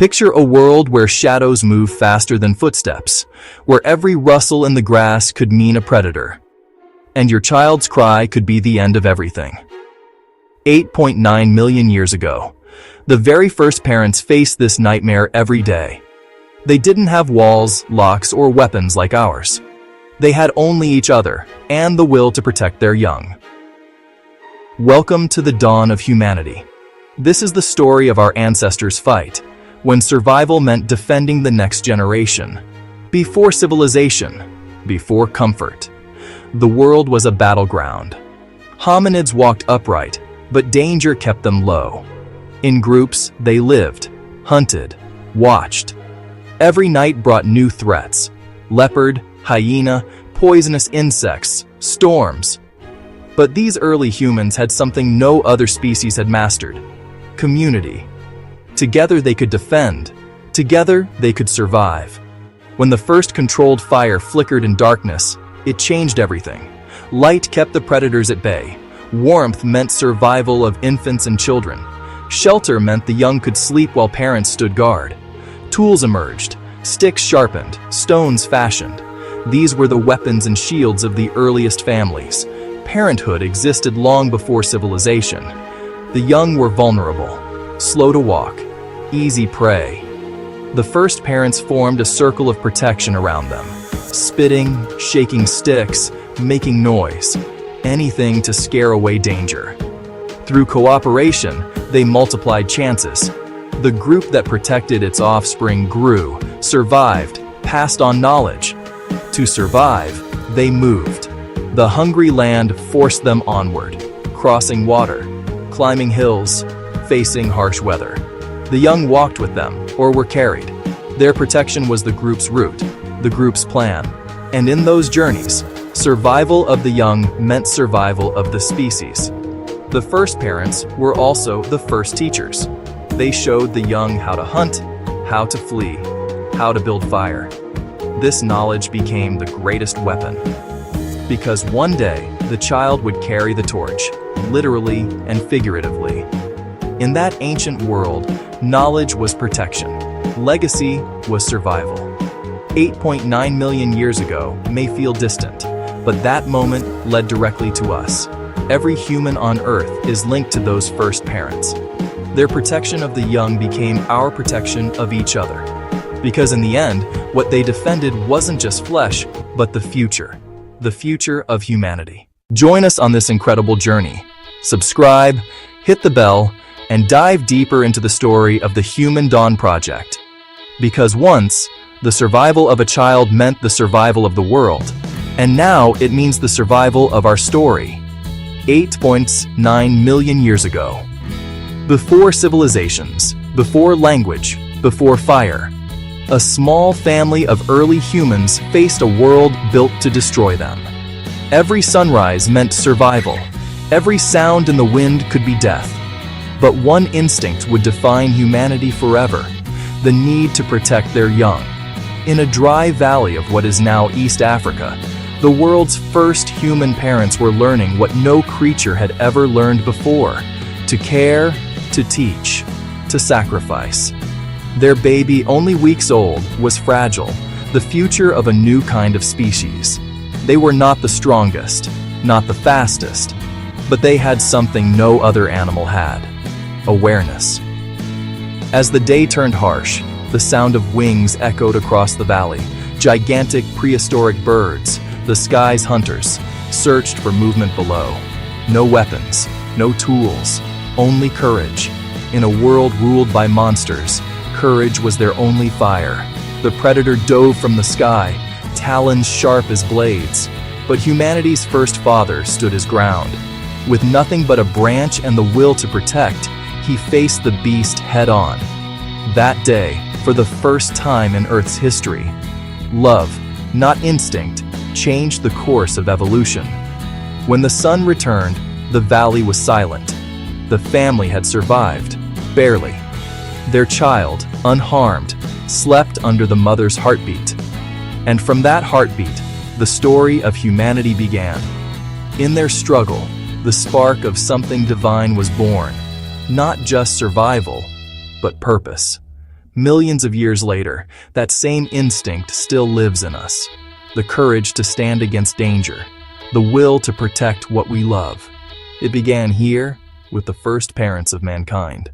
Picture a world where shadows move faster than footsteps, where every rustle in the grass could mean a predator, and your child's cry could be the end of everything. 8.9 million years ago, the very first parents faced this nightmare every day. They didn't have walls, locks, or weapons like ours. They had only each other and the will to protect their young. Welcome to the dawn of humanity. This is the story of our ancestors' fight, when survival meant defending the next generation. Before civilization, before comfort, the world was a battleground. Hominids walked upright, but danger kept them low. In groups, they lived, hunted, watched. Every night brought new threats: leopard, hyena, poisonous insects, storms. But these early humans had something no other species had mastered: community. Together they could defend. Together they could survive. When the first controlled fire flickered in darkness, it changed everything. Light kept the predators at bay. Warmth meant survival of infants and children. Shelter meant the young could sleep while parents stood guard. Tools emerged, sticks sharpened, stones fashioned. These were the weapons and shields of the earliest families. Parenthood existed long before civilization. The young were vulnerable, slow to walk, easy prey. The first parents formed a circle of protection around them, spitting, shaking sticks, making noise, anything to scare away danger. Through cooperation, they multiplied chances. The group that protected its offspring grew, survived, passed on knowledge. To survive, they moved. The hungry land forced them onward, crossing water, climbing hills, facing harsh weather. The young walked with them, or were carried. Their protection was the group's route, the group's plan. And in those journeys, survival of the young meant survival of the species. The first parents were also the first teachers. They showed the young how to hunt, how to flee, how to build fire. This knowledge became the greatest weapon. Because one day, the child would carry the torch, literally and figuratively. In that ancient world, knowledge was protection. Legacy was survival. 8.9 million years ago may feel distant, but that moment led directly to us. Every human on Earth is linked to those first parents. Their protection of the young became our protection of each other. Because in the end, what they defended wasn't just flesh, but the future of humanity. Join us on this incredible journey. Subscribe, hit the bell, and dive deeper into the story of the Human Dawn Project. Because once, the survival of a child meant the survival of the world, and now it means the survival of our story. 8.9 million years ago. Before civilizations, before language, before fire, a small family of early humans faced a world built to destroy them. Every sunrise meant survival. Every sound in the wind could be death. But one instinct would define humanity forever: the need to protect their young. In a dry valley of what is now East Africa, the world's first human parents were learning what no creature had ever learned before: to care, to teach, to sacrifice. Their baby, only weeks old, was fragile, the future of a new kind of species. They were not the strongest, not the fastest, but they had something no other animal had: awareness. As the day turned harsh, the sound of wings echoed across the valley. Gigantic prehistoric birds, the sky's hunters, searched for movement below. No weapons, no tools, only courage. In a world ruled by monsters, courage was their only fire. The predator dove from the sky, talons sharp as blades. But humanity's first father stood his ground. With nothing but a branch and the will to protect, he faced the beast head-on. That day, for the first time in Earth's history, love, not instinct, changed the course of evolution. When the sun returned, the valley was silent. The family had survived, barely. Their child, unharmed, slept under the mother's heartbeat. And from that heartbeat, the story of humanity began. In their struggle, the spark of something divine was born. Not just survival, but purpose. Millions of years later, that same instinct still lives in us. The courage to stand against danger, the will to protect what we love. It began here with the first parents of mankind.